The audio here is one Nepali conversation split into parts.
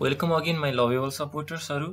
वेलकम अगेन माई लभेबल सपोर्टर्सहरू।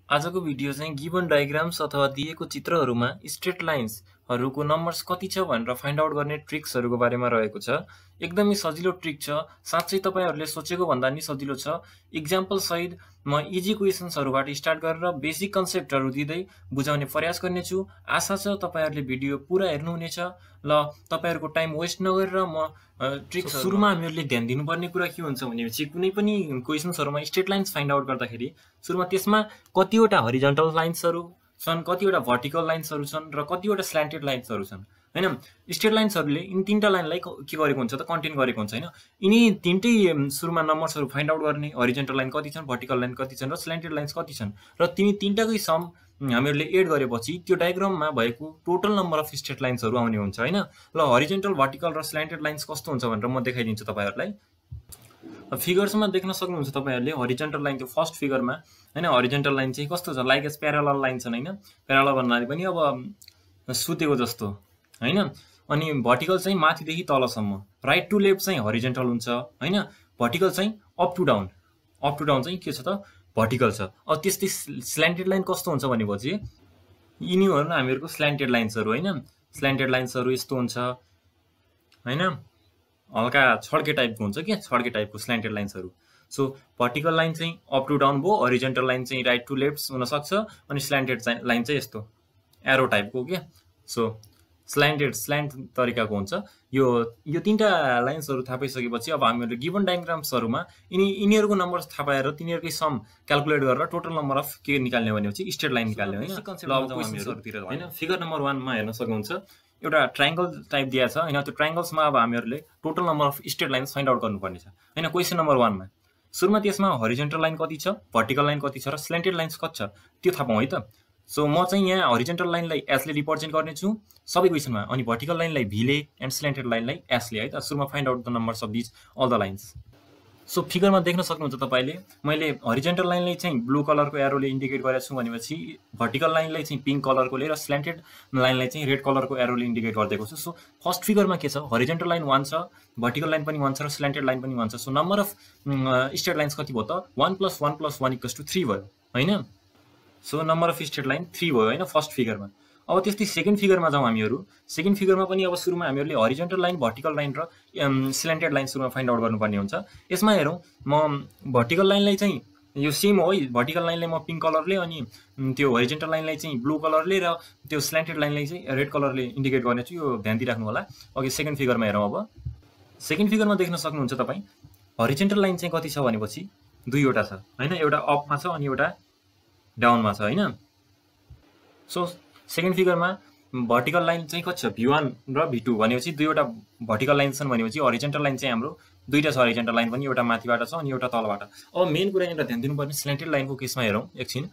आजको भिडियो चाहिँ गिभन डायग्राम्स अथवा दिएको चित्रहरूमा स्ट्रेट लाइन्सहरूको नम्बर्स कति छ भनेर फाइन्ड आउट गर्ने ट्रिक्सहरूको बारेमा रहेको छ। एकदमै सजिलो ट्रिक छ, साँच्चै तपाईँहरूले सोचेको भन्दा नि सजिलो छ। इक्जाम्पल सहित म इजी क्वेसन्सहरूबाट स्टार्ट गरेर बेसिक कन्सेप्टहरू दिँदै बुझाउने प्रयास गर्नेछु। आशा छ तपाईँहरूले भिडियो पुरा हेर्नुहुनेछ। ल तपाईँहरूको टाइम वेस्ट नगरेर म ट्रिक्स सुरुमा हामीहरूले ध्यान दिनुपर्ने कुरा के हुन्छ भनेपछि कुनै पनि क्वेसन्सहरूमा स्ट्रेट लाइन्स फाइन्ड आउट गर्दाखेरि सुरुमा त्यसमा कतिवटा हरिजन्टल लाइन्सहरू छन्, कतिवटा भर्टिकल लाइन्सहरू छन् र कतिवटा स्ल्यान्टेड लाइन्सहरू छन् हैन। स्ट्रेट लाइन्सहरूले यिनी तीनटा लाइनलाई के गरेको हुन्छ त कन्टेन गरेको हुन्छ हैन। यिनी तीनटै सुरुमा नम्बर्सहरू फाइन्ड आउट गर्ने, हरिजन्टल लाइन कति छन्, भर्टिकल लाइन कति छन् र स्ल्यान्टेड लाइन्स कति छन् र तिनी तीनटाकै सम हामीहरूले एड गरेपछि त्यो डायग्राममा भएको टोटल नम्बर अफ स्ट्रेट लाइन्सहरू आउने हुन्छ हैन। ल हरिजन्टल, भर्टिकल र स्ल्यान्टेड लाइन्स कस्तो हुन्छ भनेर म देखाइदिन्छु तपाईहरुलाई। फिगर्समा देख्न सक्नुहुन्छ तपाईहरुले हरिजन्टल लाइन त्यो फर्स्ट फिगरमा हैन। हरिजन्टल लाइन चाहिँ कस्तो छ, लाइक एज प्यारालल लाइन छन् हैन। प्यारालल भन्नाले पनि अब सुतेको जस्तो हैन। अनि भर्टिकल चाहिँ माथिदेखि तलसम्म, राइट टु लेफ्ट चाहिँ हरिजन्टल हुन्छ हैन। भर्टिकल चाहिँ up to down, up to down चाहिँ के छ त भर्टिकल छ। अब त्यस्तै स्ल्यान्टेड लाइन कस्तो हुन्छ भनेपछि यिनीहरू हामीहरूको स्ल्यान्टेड लाइन्सहरू हैन। स्ल्यान्टेड लाइन्सहरू यस्तो हुन्छ हैन, हल्का छड्के टाइपको हुन्छ के, छड्के टाइपको स्ल्यान्टेड लाइन्सहरू। सो भर्टिकल लाइन चाहिँ अप टु डाउन भयो, हरिजन्टल लाइन चाहिँ राइट टु लेफ्ट हुनसक्छ, अनि स्ल्यान्टेड लाइन चाहिँ यस्तो एरो टाइपको के। सो स्ल्यान्ट तरिकाको हुन्छ। यो तीनटा लाइन्सहरू थाहा पाइसकेपछि अब हामीहरूले गिभन डायग्राम्सहरूमा यिनीहरूको नम्बर्स थाहा पाएर तिनीहरूकै सम क्याल्कुलेट गरेर टोटल नम्बर अफ के निकाल्ने भनेपछि स्ट्रेट लाइन निकाल्ने होइन। होइन फिगर नम्बर 1 मा हेर्न सक्नुहुन्छ एउटा ट्रायंगल टाइप दिएको छ हैन। त्यो ट्रायंगल्समा अब हामीहरूले total number of straight lines find out गर्नुपर्ने छ हैन। क्वेसन नम्बर 1 मा सुरुमा त्यसमा हरिजन्टल लाइन कति छ, भर्टिकल लाइन कति छ र स्ल्यान्टेड लाइन्स कति छ त्यो थाहा पाउँ है त। सो म चाहिँ यहाँ हरिजन्टल लाइनलाई एसले रिप्रेजेन्ट गर्नेछु सबै क्वेसनमा, अनि भर्टिकल लाइनलाई भीले एन्ड स्ल्यान्टेड लाइनलाई एसले है त। सुरुमा find out the numbers of this all the lines. So फिगरमा देख्न सक्नुहुन्छ तपाईले मैले हरिजन्टल लाइनलाई चाहिँ ब्लू कलरको एरोले इन्डिकेट गरेको छु भनेपछि भर्टिकल लाइनलाई चाहिँ पिङ्क कलरकोले र स्ल्यान्टेड लाइनलाई चाहिँ रेड कलरको एरोले इन्डिकेट गरिदिएको छु। सो फर्स्ट फिगरमा के छ, हरिजन्टल लाइन 1 छ, भर्टिकल लाइन पनि 1 छ र स्ल्यान्टेड लाइन पनि 1 छ। So number of straight lines कति भयो त 1 + 1 + 1 = 3 भयो हैन। So number of straight line 3 भयो हैन फर्स्ट फिगरमा। अब त्यस्तै सेकेन्ड फिगरमा जाउँ हामीहरू। सेकेन्ड फिगरमा पनि अब सुरुमा हामीहरूले हरिजन्टल लाइन, भर्टिकल लाइन र स्ल्यान्टेड लाइन सुरुमा फाइन्ड आउट गर्नुपर्ने हुन्छ। यसमा हेरौँ, म भर्टिकल लाइनलाई चाहिँ यो सेम हो है। भर्टिकल लाइनलाई म पिङ्क कलरले, अनि त्यो हरिजन्टल लाइनलाई चाहिँ ब्लू कलरले र त्यो स्ल्यान्टेड लाइनलाई चाहिँ रेड कलरले इन्डिकेट गर्नेछु। यो ध्यान दिइराख्नु होला। अघि सेकेन्ड फिगरमा हेरौँ। अब सेकेन्ड फिगरमा देख्न सक्नुहुन्छ तपाईँ हरिजन्टल लाइन चाहिँ कति छ भनेपछि 2वटा छ हैन। एउटा अपमा छ अनि एउटा डाउनमा छ हैन। सो सेकेन्ड फिगरमा भर्टिकल लाइन चाहिँ कति छ v1 र v2 भनेपछि 2वटा भर्टिकल लाइन छन् भनेपछि हरिजन्टल लाइन चाहिँ हाम्रो 2टा छ। हरिजन्टल लाइन पनि एउटा माथिबाट छ अनि एउटा तलबाट। अब मेन कुरा यहाँ ध्यान दिनुपर्ने स्ल्यान्टेड लाइनको केसमा हेरौँ एकछिन।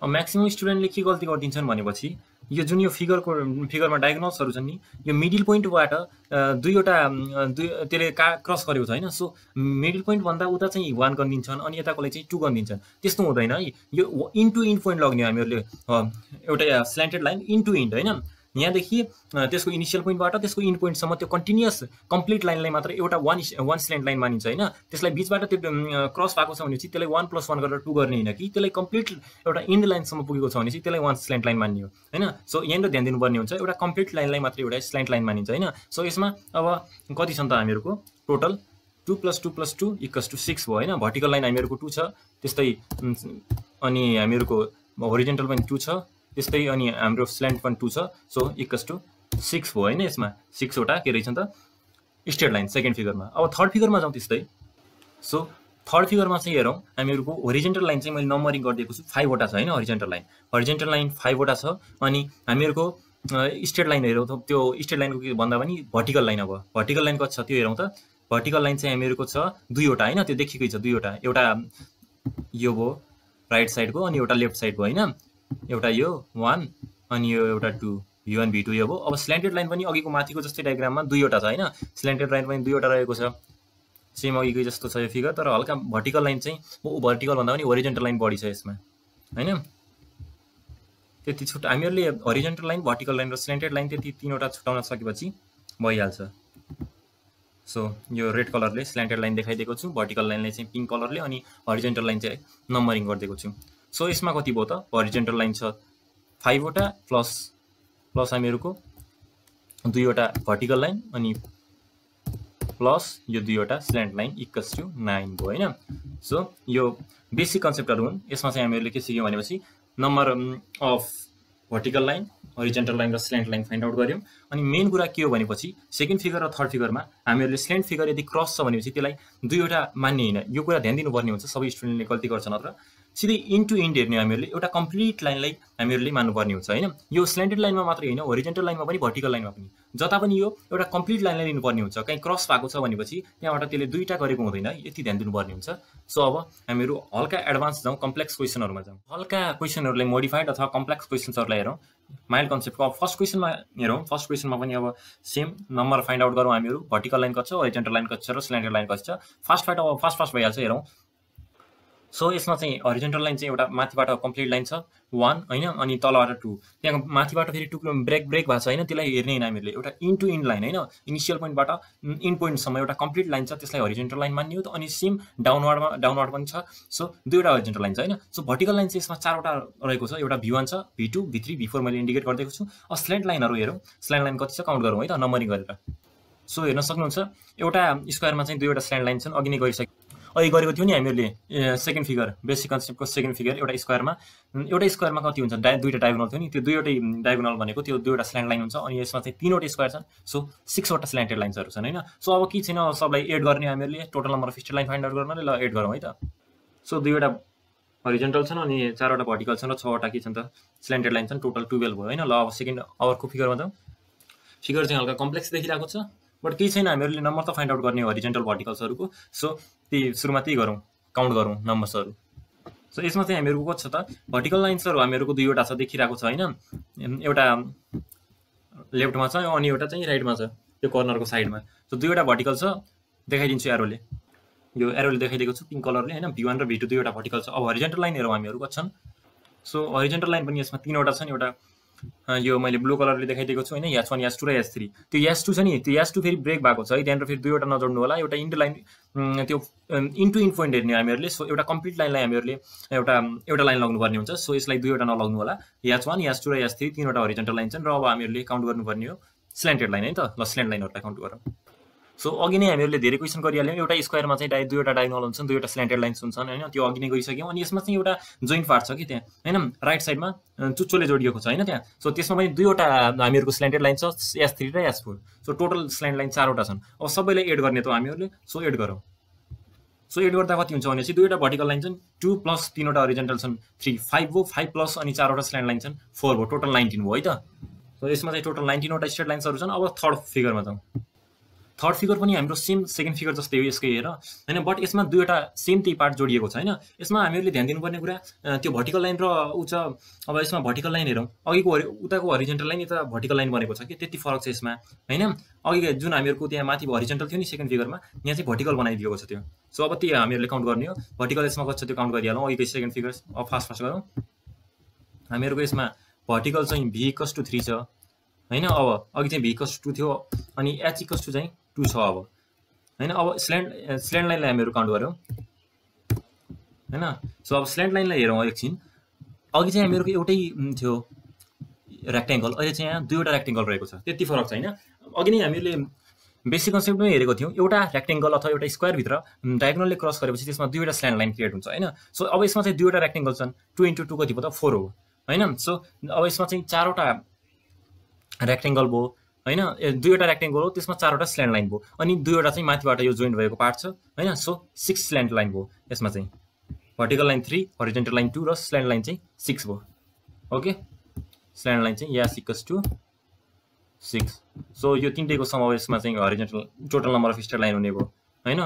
अब म्याक्सिमम स्टुडेन्टले के गल्ती गरिदिन्छन् भनेपछि यो जुन यो फिगरमा डायगोनल्सहरू छन् नि, यो मिडल पोइन्टबाट त्यसले क्रस गरेको छ हैन। सो मिडल पोइन्ट भन्दा उता चाहिँ 1 गनिदिन्छन् अनि यताकोलाई चाहिँ 2 गनिदिन्छन्। त्यस्तो हुँदैन है। यो इन्टु इन्ड पोइन्ट लग्ने हामीहरूले एउटा स्ल्यान्टेड लाइन इन्टु इन्ड हैन। यहाँदेखि त्यसको इनिसियल पोइन्टबाट त्यसको इन्ड पोइन्टसम्म त्यो कन्टिन्युअस कम्प्लिट लाइनलाई मात्र एउटा वान स्ल्यान्ट लाइन मानिन्छ हैन। त्यसलाई बीचबाट त्यो क्रस भएको छ भनेपछि त्यसलाई 1 + 1 गरेर 2 गर्ने हैन कि, त्यसलाई कम्प्लिट एउटा इन्ड लाइनसम्म पुगेको छ भनेपछि त्यसलाई 1 स्ल्यान्ट लाइन मान्ने हो हैन। सो यहाँनिर ध्यान दिनुपर्ने हुन्छ, एउटा कम्प्लिट लाइनलाई मात्र एउटा स्ल्यान्ट लाइन मानिन्छ हैन। सो यसमा अब कति छन् त हामीहरूको टोटल 2 + 2 + 2 = 6 भयो हैन। भर्टिकल लाइन हामीहरूको 2 छ, त्यस्तै अनि हामीहरूको हरिजन्टल पनि 2 छ, त्यस्तै अनि हाम्रो स्ल्यान्ट पनि 2 छ। सो = 6 भयो हैन। यसमा 6वटा के रहेछन् त स्ट्रेट लाइन सेकेन्ड फिगरमा। अब थर्ड फिगरमा जाउँ त्यस्तै। सो थर्ड फिगरमा चाहिँ हेरौँ, हामीहरूको हरिजन्टल लाइन चाहिँ मैले नम्बरिङ गरिदिएको छु 5वटा छ हैन। हरिजन्टल लाइन 5वटा छ। अनि हामीहरूको स्ट्रेट लाइन हेरौँ त, त्यो स्ट्रेट लाइनको के भन्दा पनि भर्टिकल लाइन। अब भर्टिकल लाइन कति छ त्यो हेरौँ त। भर्टिकल लाइन चाहिँ हामीहरूको छ 2वटा हैन, त्यो देखिकै छ 2वटा। एउटा यो भयो राइट साइडको अनि एउटा लेफ्ट साइडको हैन। एउटा यो 1 अनि यो एउटा 2, v1 v2 यो भयो। अब स्ल्यान्टेड लाइन पनि अघिको माथिको जस्तै डायग्राममा 2वटा छ हैन। स्ल्यान्टेड लाइन पनि 2वटा रहेको छ, सेम अघिकै जस्तो छ यो फिगर, तर हल्का भर्टिकल लाइन चाहिँ भर्टिकल भन्दा पनि हरिजन्टल लाइन बढी छ यसमा हैन। त्यति छुट हामीहरूले हरिजन्टल लाइन, भर्टिकल लाइन र स्ल्यान्टेड लाइन त्यति 3वटा छुटाउन सकेपछि भइहाल्छ। सो यो रेड कलरले स्ल्यान्टेड लाइन देखाइदिएको छु, भर्टिकल लाइनले चाहिँ पिङ्क कलरले, अनि हरिजेन्टल लाइन चाहिँ नम्बरिङ गरिदिएको छु। सो यसमा कति भयो त? हरिजेन्टल लाइन छ 5 वटा प्लस हामीहरूको 2 वटा भर्टिकल लाइन अनि प्लस यो 2 वटा स्ल्यान्ट लाइन इक्वल्स टु 9 भयो हैन। सो यो बेसिक कन्सेप्टहरु हुन्। यसमा चाहिँ हामीले के सिक्यौं भनेपछि number of vertical line, horizontal line र स्ल्यान्ट लाइन फाइन्ड आउट गर्यौं। अनि मेन कुरा के हो भनेपछि सेकेन्ड फिगर र थर्ड फिगरमा हामीहरूले स्ल्यान्ट फिगर यदि क्रस छ भनेपछि त्यसलाई 2 वटा मान्ने हैन। यो कुरा ध्यान दिनुपर्ने हुन्छ, सबै स्टुडेन्टले गल्ती गर्छन्। नत्र सिधै इन्ड टु इन्ड हेर्ने हामीहरूले एउटा कम्प्लिट लाइनलाई हामीहरूले मान्नुपर्ने हुन्छ हैन। यो स्ल्यान्टेड लाइनमा मात्रै हैन, हरिजेन्टल लाइनमा पनि भर्टिकल लाइनमा पनि जता पनि यो एउटा कम्प्लिट लाइनलाई लिनुपर्ने हुन्छ। कहीं क्रस भएको छ भनेपछि त्यहाँबाट त्यसले दुईटा गरेको हुँदैन, यति ध्यान दिनुपर्ने हुन्छ। सो अब हामीहरू हल्का एडभान्स जाउँ, कम्प्लेक्स क्वेसनहरुमा जाउँ। हल्का क्वेसनहरुलाई मोडिफाइड अथवा कम्प्लेक्स क्वेसन्सहरुलाई हेरौँ। माइल्ड कन्सेप्टको अब फर्स्ट क्वेसनमा हेरौँ। फर्स्ट क्वेसनमा पनि अब सेम नम्बर फाइन्ड आउट गरौँ हामीहरू। भर्टिकल लाइन कति छ, हरिजेन्टल लाइन कति छ र स्ल्यान्टेड लाइन कति छ। फास्ट भइहाल्छ, हेरौँ। सो यसमा चाहिँ हरिजेन्टल लाइन चाहिँ एउटा माथिबाट कम्प्लिट लाइन छ 1 हैन, अनि तलबाट 2। त्यहाँ माथिबाट फेरि 2 ब्रेक भएको छ हैन, त्यसलाई हेर्ने हैन हामीहरूले। एउटा इन्ड टु इन्ड लाइन हैन, इनिशियल पोइन्टबाट इन्ड पोइन्टसम्म एउटा कम्प्लिट लाइन छ, त्यसलाई हरिजेन्टल लाइन मान्ने हो। अनि सेम डाउनवर्ड पनि छ। सो दुईवटा हरिजेन्टल लाइन छ हैन। सो भर्टिकल लाइन चाहिँ यसमा चारवटा रहेको छ। एउटा V1 छ, V2, V3, V4 मैले इन्डिकेट गरिदिएको छु। अब स्ल्यान्ट लाइनहरु हेरौँ। स्ल्यान्ट लाइन कति छ काउन्ट गरौँ है त, नम्बरिङ गरेर। सो हेर्न सक्नुहुन्छ एउटा स्क्वायरमा चाहिँ दुईवटा स्ल्यान्ट लाइन छन्। अघि नै गरिसक्यो, अघि गरेको थियो नि हामीले सेकेन्ड फिगर, बेसिक कन्सेप्टको सेकेन्ड फिगर। एउटा स्क्वायरमा कति हुन्छ, दुईटा डायगोनल थियो नि, त्यो दुईवटै डायगोनल भनेको त्यो दुईवटा स्ल्यान्ट लाइन हुन्छ। अनि यसमा चाहिँ 3वटा स्क्वायर छन्। सो 6 वटा स्ल्यान्टेड लाइन्सहरु छन् हैन। सो अब के छैन, सबलाई एड गर्ने हामीहरूले, total number of straight line find out गर्नले। ल एड गरौँ है त। सो दुईवटा हरिजेन्टल छन् अनि 4वटा भर्टिकल छन् र 6वटा के छन् त स्ल्यान्टेड लाइन छन्। टोटल 12 भयो हैन। ल अब सेकेन्ड अर्को फिगरमा जाउँ। फिगर चाहिँ हल्का कम्प्लेक्स देखिरहेको छ, बट केही छैन, हामीहरूले नम्बर त फाइन्ड आउट गर्ने हरिजेन्टल भर्टिकल्सहरुको। सो सुरुमा त्यही गरौँ, काउन्ट गरौँ नम्बर्सहरु। सो यसमा चाहिँ हामीहरूको कति छ त, भर्टिकल लाइन्सहरु हामीहरूको दुईवटा छ, देखिरहेको छ हैन। एउटा लेफ्टमा छ अनि एउटा चाहिँ राइटमा छ, त्यो कर्नरको साइडमा। सो दुईवटा भर्टिकल छ, देखाइदिन्छु एरोले। यो एरोले देखाइदिएको छु पिङ्क कलरले हैन। V1 र V2 दुईवटा भर्टिकल छ। अब हरिजेन्टल लाइन हेरौँ हामीहरू कति छन्। सो हरिजेन्टल लाइन पनि यसमा 3वटा छन्। एउटा यो मैले ब्लू कलरले देखाइदिएको छु हैन, H1, H2 र H3। त्यो H2 छ नि, त्यो H2 फेरि ब्रेक भएको छ है, त्यहाँबाट फेरि दुईवटा नजोड्नु होला। एउटा इन्ड लाइन, त्यो इन्टु इन्ड पोइन्ट हेर्ने हामीहरूले। सो एउटा कम्प्लिट लाइनलाई हामीहरूले एउटा लाइन लगाउनु पर्ने हुन्छ। सो यसलाई दुईवटा नलाग्नु होला। H1, H2 र H3 तीनवटा हरिजेन्टल लाइन छन्। र अब हामीहरूले काउन्ट गर्नुपर्ने हो स्ल्यान्टेड लाइन है त। ल स्ल्यान्ट लाइनहरुलाई काउन्ट गरौँ। सो अघि नै हामीहरूले धेरै क्वेसन गरिहाल्यौँ। एउटा स्क्वायरमा चाहिँ दुईवटा डायगोनल हुन्छन्, दुईवटा स्ल्यान्टेड लाइन्स हुन्छन् हैन, त्यो अघि नै गरिसक्यौँ। अनि यसमा चाहिँ एउटा जोइन्ट पार्ट छ कि त्यहाँ हैन, राइट साइडमा चुच्चोले जोडिएको छ हैन त्यहाँ। सो त्यसमा पनि दुईवटा हामीहरूको स्ल्यान्टेड लाइन छ, H3 र H4। So total slant line 4वटा छन्। अब सबैलाई एड गर्ने त हामीहरूले। सो एड गरौँ। सो एड गर्दा कति हुन्छ भनेपछि दुईवटा भर्टिकल लाइन छन् 2 प्लस 3वटा हरिजेन्टल छन् 3, 5 भयो। 5 प्लस अनि 4वटा स्ल्यान्ट लाइन छन् 4 भयो। टोटल 19 भयो है त। सो यसमा चाहिँ टोटल 19वटा स्ट्रेट लाइन्सहरु छन्। अब थर्ड फिगरमा जाउँ। थर्ड फिगर पनि हाम्रो सेम सेकेन्ड फिगर जस्तै हो यसकै हेर हैन, बट यसमा दुईवटा सेम त्यही पार्ट जोडिएको छ हैन। यसमा हामीहरूले ध्यान दिनुपर्ने कुरा त्यो भर्टिकल लाइन र उ छ। अब यसमा भर्टिकल लाइन हेरौँ, अघिको उताको हरिजेन्टल लाइन यता भर्टिकल लाइन बनेको छ कि, त्यति फरक छ यसमा हैन। अघि जुन हामीहरूको त्यहाँ माथि हरिजेन्टल थियो नि सेकेन्ड फिगरमा, यहाँ चाहिँ भर्टिकल बनाइदिएको छ त्यो। सो अब त्यही हामीहरूले काउन्ट गर्ने हो। भर्टिकल यसमा कति छ त्यो काउन्ट गरिहालौँ। अघिको सेकेन्ड फिगर अब फास्ट गरौँ। हामीहरूको यसमा भर्टिकल चाहिँ V=3 छ हैन। अब अघि चाहिँ V=2 थियो अनि H=2 चाहिँ 2 छ अब हैन। अब स्ल्यान्ट लाइनलाई हामीहरू काउन्ट गरौँ हैन। सो अब स्ल्यान्ट लाइनलाई हेरौँ एकछिन। अघि चाहिँ हामीहरूको एउटै थियो रेक्टेङ्गल, अहिले चाहिँ यहाँ दुईवटा रेक्टेङ्गल रहेको छ, त्यति फरक छ हैन। अघि नै हामीले बेसिक कन्सेप्टमै हेरेको थियौँ, एउटा रेक्टेङ्गल अथवा एउटा स्क्वायरभित्र डायगोनलले क्रस गरेपछि त्यसमा दुईवटा स्ल्यान्ट लाइन क्रिएट हुन्छ हैन। सो अब यसमा चाहिँ दुईवटा रेक्टेङ्गल छन्, 2 × 2 कति भयो त 4 हो हैन। सो अब यसमा चाहिँ 4वटा रेक्टेङ्गल भयो हैन, दुईवटा रेक्टेङ्गल हो, त्यसमा 4वटा स्ल्यान्ट लाइन भयो। अनि दुईवटा चाहिँ माथिबाट यो जोइन्ट भएको पार्ट छ हैन। सो 6 स्ल्यान्ट लाइन भयो यसमा चाहिँ। भर्टिकल लाइन 3, हरिजेन्टल लाइन 2 र स्ल्यान्ट लाइन चाहिँ 6 भयो। ओके, स्ल्यान्ट लाइन चाहिँ S=6। सो यो तीनटैको सम अब यसमा चाहिँ horizontal total number of straight line हुने भयो हैन।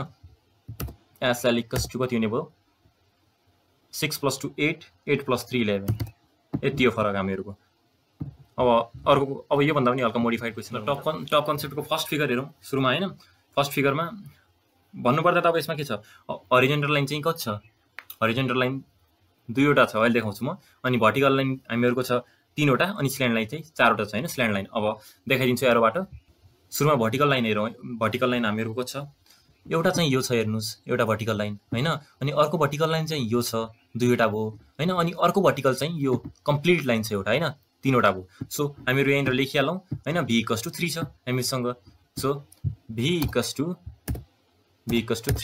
SL=2 कति हुने भयो 6 + 2 8, 8 + 3 11। यति हो फरक हामीहरूको। अब अर्को, अब यो भन्दा पनि हल्का मोडिफाइड क्वेसन। टप कन्सेप्टको फर्स्ट फिगर हेरौँ सुरुमा हैन। फर्स्ट फिगरमा भन्नुपर्दा त अब यसमा के छ, हरिजेन्टल लाइन चाहिँ कति छ, हरिजेन्टल लाइन दुईवटा छ, अहिले देखाउँछु म। अनि भर्टिकल लाइन हामीहरूको छ 3वटा, अनि स्ल्यान्ट लाइन चाहिँ 4वटा छ हैन स्ल्यान्ट लाइन। अब देखाइदिन्छु एरोबाट। सुरुमा भर्टिकल लाइन हेरौँ। भर्टिकल लाइन हामीहरूको को छ, एउटा चाहिँ यो छ हेर्नुहोस्, एउटा भर्टिकल लाइन होइन, अनि अर्को भर्टिकल लाइन चाहिँ यो छ, दुईवटा भयो होइन, अनि अर्को भर्टिकल चाहिँ यो कम्प्लिट लाइन छ एउटा होइन, तीनवटा भयो। सो हामीहरू यहाँनिर लेखिहालौँ होइन, v = 3 छ हामीसँग। सो v = 3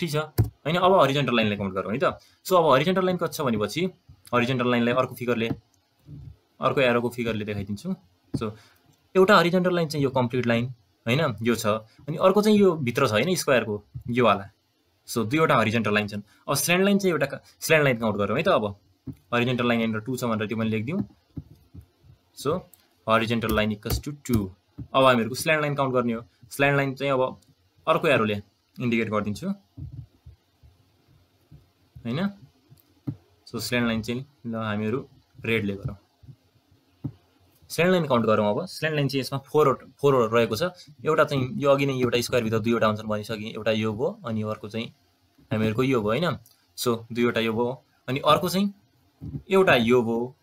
छ होइन। अब हरिजन्टल लाइनलाई काउन्ट गरौँ है त। सो अब हरिजन्टल लाइन कति छ भनेपछि हरिजन्टल लाइनलाई अर्को एरोको फिगरले देखाइदिन्छु। सो एउटा हरिजन्टल लाइन चाहिँ यो कम्प्लिट लाइन होइन, यो छ, अनि अर्को चाहिँ यो भित्र छ होइन स्क्वायरको यो वाला। सो दुईवटा हरिजन्टल लाइन छन्। अब स्ल्यान्ड लाइन चाहिँ एउटा स्ल्यान्ड लाइन काउन्ट गरौँ है त। अब हरिजन्टल लाइन यहाँनिर 2 छ भनेर त्यो मैले लेखिदिउँ। So horizontal line = 2। अब हामीहरूको स्ल्यान्ड लाइन काउन्ट गर्ने हो। स्ल्यान्ड लाइन चाहिँ अब अर्को एरोले इन्डिकेट गरिदिन्छु होइन। सो स्ल्यान्ड लाइन चाहिँ ल हामीहरू रेडले गरौँ। स्ल्यान्ड लाइन काउन्ट गरौँ। अब स्ल्यान्ड लाइन चाहिँ यसमा 4 रहेको छ। एउटा चाहिँ यो अघि नै एउटा स्क्वायरभित्र दुईवटा हुन्छन् भनिसकेँ, एउटा यो भयो अनि अर्को चाहिँ हामीहरूको यो भयो होइन। सो दुईवटा यो भयो अनि अर्को चाहिँ एउटा यो भयो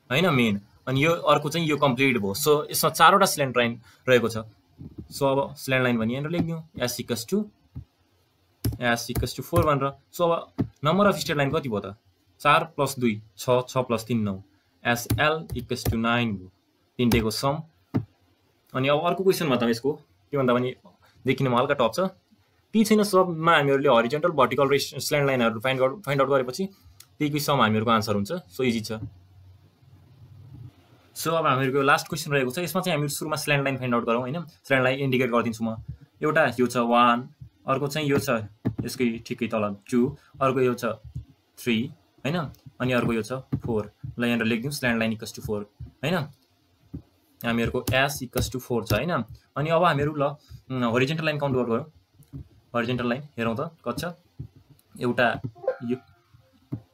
होइन मेन, अनि यो अर्को चाहिँ यो कम्प्लिट भयो। सो यसमा 4वटा स्ल्यान्ड लाइन रहेको छ। सो अब स्ल्यान्ड लाइन भने यहाँनिर लेखिदिउँ s = 4 भनेर। सो अब नम्बर अफ स्ट्रेट लाइन कति भयो त? 4 + 2 6, 6 + 3 9, SL = 9 भयो, तिनटेको सम। अनि अब अर्को क्वेसनमा त यसको के भन्दा पनि देखिनमा हल्का टप छ, ती छैन सबमा हामीहरूले हरिजन्टल भर्टिकल र स्ल्यान्ड लाइनहरू फाइन्ड आउट गरेपछि त्यहीको सम हामीहरूको आन्सर हुन्छ। सो इजी छ। सो अब हामीहरूको लास्ट क्वेसन रहेको छ। यसमा चाहिँ हामीहरू सुरुमा स्ल्यान्ड लाइन फाइन्ड आउट गरौँ होइन। स्ल्यान्ड लाइन इन्डिकेट गरिदिन्छु म। एउटा यो छ 1, अर्को चाहिँ यो छ यसकै ठिकै तल 2, अर्को यो छ 3 होइन, अनि अर्को यो छ 4। ल यहाँनिर लेखिदिउँ स्ल्यान्ड लाइन = 4 होइन। हामीहरूको s = 4 छ होइन। अनि अब हामीहरू ल हरिजन्टल लाइन काउन्ट गरौँ। हरिजन्टल लाइन हेरौँ त कति छ।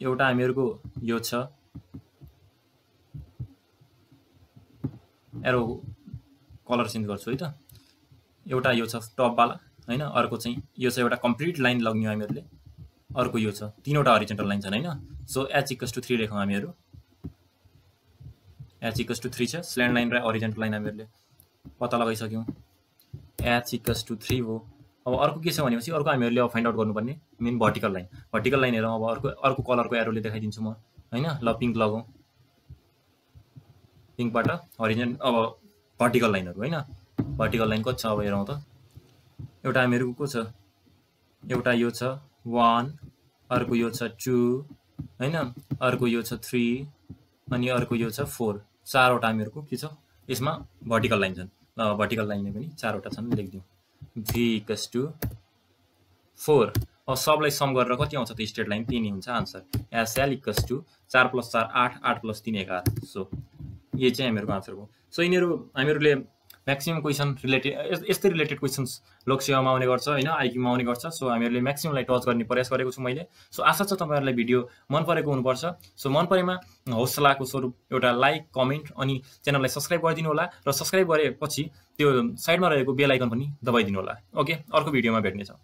एउटा हामीहरूको यो छ, एरो कलर चेन्ज गर्छु है त। एउटा यो छ टपवाला होइन, अर्को चाहिँ यो छ एउटा कम्प्लिट लाइन लग्ने हामीहरूले, अर्को यो छ, तीनवटा हरिजन्टल लाइन छन् होइन। सो h = 3 लेखौँ हामीहरू। h = 3 छ। स्ल्यान्ड लाइन र हरिजन्टल लाइन हामीहरूले पत्ता लगाइसक्यौँ। h = 3 हो। अब अर्को के छ भनेपछि अर्को हामीहरूले अब फाइन्ड आउट गर्नुपर्ने main vertical line. Vertical line हेरौँ। अब अर्को कलरको एरोले देखाइदिन्छु म होइन। ल पिङ्क लगाउँ, पिङ्कबाट अब भर्टिकल लाइनहरू होइन। भर्टिकल लाइन कति छ अब हेरौँ त। एउटा हामीहरूको को छ, एउटा यो छ 1, अर्को यो छ 2 होइन, अर्को यो छ 3 अनि अर्को यो छ 4। 4वटा हामीहरूको के छ यसमा भर्टिकल लाइन छन्। भर्टिकल लाइनले पनि 4वटा छन्, लेखिदिउँ v = 4। अब सबलाई सम गरेर कति आउँछ त स्ट्रेट लाइन? 3 हुन्छ आन्सर। SL = 4 + 4 8, 8 + 3 11। सो यो चाहिँ हामीहरूको आन्सर भयो। सो यिनीहरू हामीहरूले म्याक्सिमम क्वेसन यस्तै रिलेटेड क्वेसन्स लोकसेवामा आउने गर्छ होइन, आइक्यूमा आउने गर्छ। सो हामीहरूले म्याक्सिममलाई टच गर्ने प्रयास गरेको छु मैले। सो आशा छ तपाईँहरूलाई भिडियो मन परेको हुनुपर्छ। सो मन परेमा हौसलाको स्वरूप एउटा लाइक, कमेन्ट अनि च्यानललाई सब्सक्राइब गरिदिनु होला, र सब्सक्राइब गरेपछि त्यो साइडमा रहेको बेल आइकन पनि दबाइदिनु होला। ओके, अर्को भिडियोमा भेट्नेछौँ।